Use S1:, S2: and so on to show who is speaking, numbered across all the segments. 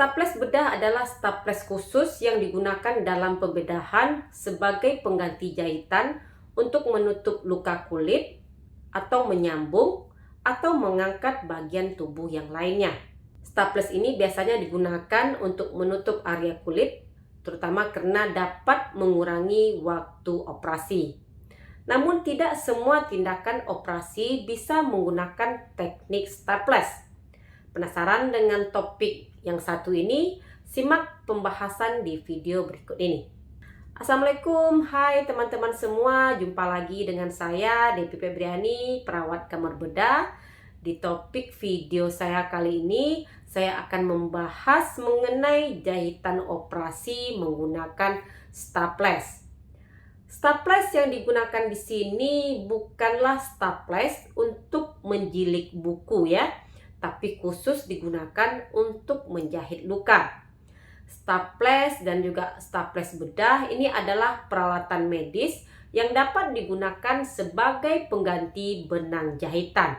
S1: Staples bedah adalah staples khusus yang digunakan dalam pembedahan sebagai pengganti jahitan untuk menutup luka kulit atau menyambung atau mengangkat bagian tubuh yang lainnya. Staples ini biasanya digunakan untuk menutup area kulit, terutama karena dapat mengurangi waktu operasi. Namun tidak semua tindakan operasi bisa menggunakan teknik staples. Penasaran dengan topik yang satu ini? Simak pembahasan di video berikut ini. Assalamualaikum, hai teman-teman semua. Jumpa lagi dengan saya, Devi Febriani, perawat kamar bedah. Di topik video saya kali ini, saya akan membahas mengenai jahitan operasi menggunakan staples. Staples yang digunakan di sini bukanlah staples untuk menjilid buku ya, tapi khusus digunakan untuk menjahit luka. Staples dan juga staples bedah ini adalah peralatan medis yang dapat digunakan sebagai pengganti benang jahitan.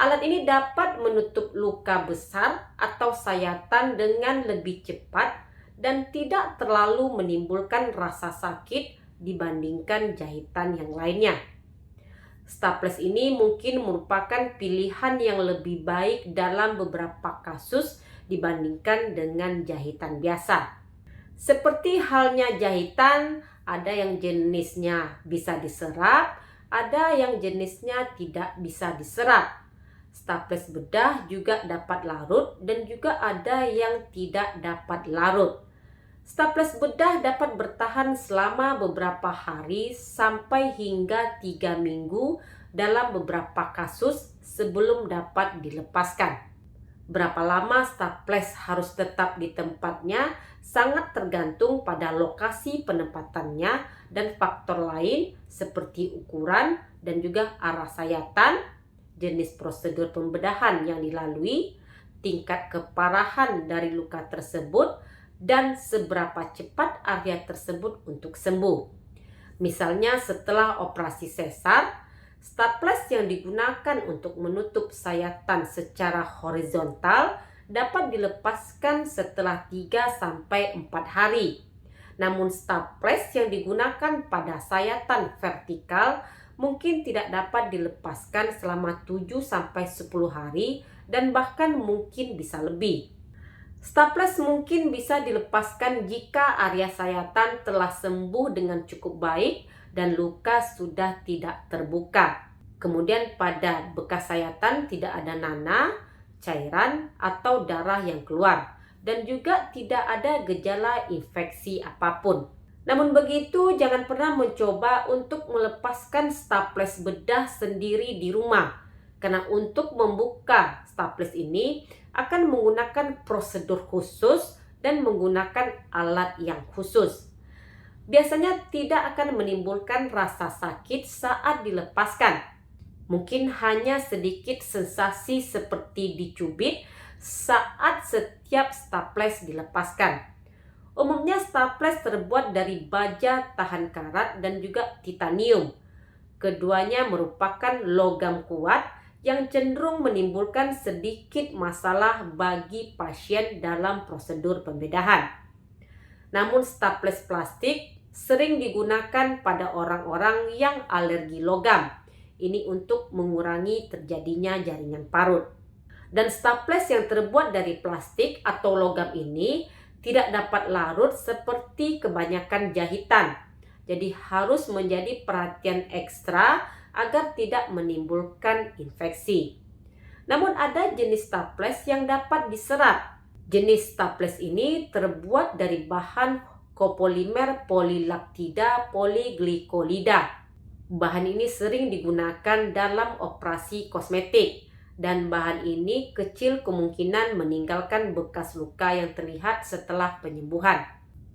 S1: Alat ini dapat menutup luka besar atau sayatan dengan lebih cepat dan tidak terlalu menimbulkan rasa sakit dibandingkan jahitan yang lainnya. Staples ini mungkin merupakan pilihan yang lebih baik dalam beberapa kasus dibandingkan dengan jahitan biasa. Seperti halnya jahitan, ada yang jenisnya bisa diserap, ada yang jenisnya tidak bisa diserap. Staples bedah juga dapat larut dan juga ada yang tidak dapat larut. Staples bedah dapat bertahan selama beberapa hari sampai hingga 3 minggu dalam beberapa kasus sebelum dapat dilepaskan. Berapa lama staples harus tetap di tempatnya sangat tergantung pada lokasi penempatannya dan faktor lain seperti ukuran dan juga arah sayatan, jenis prosedur pembedahan yang dilalui, tingkat keparahan dari luka tersebut, dan seberapa cepat area tersebut untuk sembuh. Misalnya setelah operasi sesar, staples yang digunakan untuk menutup sayatan secara horizontal dapat dilepaskan setelah 3-4 hari. Namun staples yang digunakan pada sayatan vertikal mungkin tidak dapat dilepaskan selama 7-10 hari dan bahkan mungkin bisa lebih. Staples mungkin bisa dilepaskan jika area sayatan telah sembuh dengan cukup baik dan luka sudah tidak terbuka. Kemudian pada bekas sayatan tidak ada nanah, cairan, atau darah yang keluar. Dan juga tidak ada gejala infeksi apapun. Namun begitu, jangan pernah mencoba untuk melepaskan staples bedah sendiri di rumah. Karena untuk membuka staples ini akan menggunakan prosedur khusus dan menggunakan alat yang khusus. Biasanya tidak akan menimbulkan rasa sakit saat dilepaskan. Mungkin hanya sedikit sensasi seperti dicubit saat setiap staples dilepaskan. Umumnya staples terbuat dari baja tahan karat dan juga titanium. Keduanya merupakan logam kuat yang cenderung menimbulkan sedikit masalah bagi pasien dalam prosedur pembedahan. Namun staples plastik sering digunakan pada orang-orang yang alergi logam. Ini untuk mengurangi terjadinya jaringan parut. Dan staples yang terbuat dari plastik atau logam ini tidak dapat larut seperti kebanyakan jahitan. Jadi harus menjadi perhatian ekstra agar tidak menimbulkan infeksi. Namun ada jenis staples yang dapat diserap. Jenis staples ini terbuat dari bahan kopolimer polilaktida poliglikolida. Bahan ini sering digunakan dalam operasi kosmetik dan bahan ini kecil kemungkinan meninggalkan bekas luka yang terlihat setelah penyembuhan.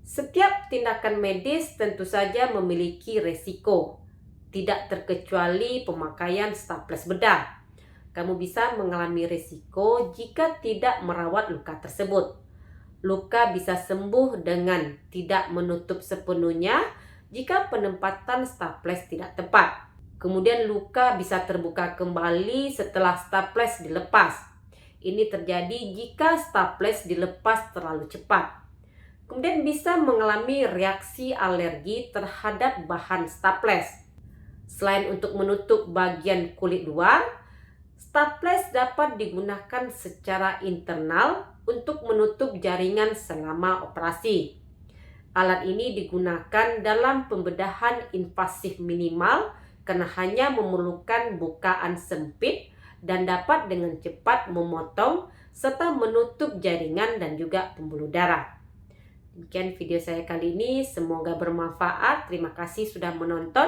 S1: Setiap tindakan medis tentu saja memiliki resiko. Tidak terkecuali pemakaian staples bedah. Kamu bisa mengalami risiko jika tidak merawat luka tersebut. Luka bisa sembuh dengan tidak menutup sepenuhnya jika penempatan staples tidak tepat. Kemudian luka bisa terbuka kembali setelah staples dilepas. Ini terjadi jika staples dilepas terlalu cepat. Kemudian bisa mengalami reaksi alergi terhadap bahan staples. Selain untuk menutup bagian kulit luar, staples dapat digunakan secara internal untuk menutup jaringan selama operasi. Alat ini digunakan dalam pembedahan invasif minimal karena hanya memerlukan bukaan sempit dan dapat dengan cepat memotong serta menutup jaringan dan juga pembuluh darah. Demikian video saya kali ini, semoga bermanfaat. Terima kasih sudah menonton.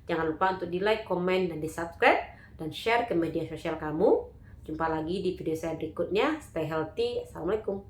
S1: Jangan lupa untuk di like, komen, dan di subscribe dan share ke media sosial kamu. Jumpa lagi di video saya berikutnya. Stay healthy. Assalamualaikum.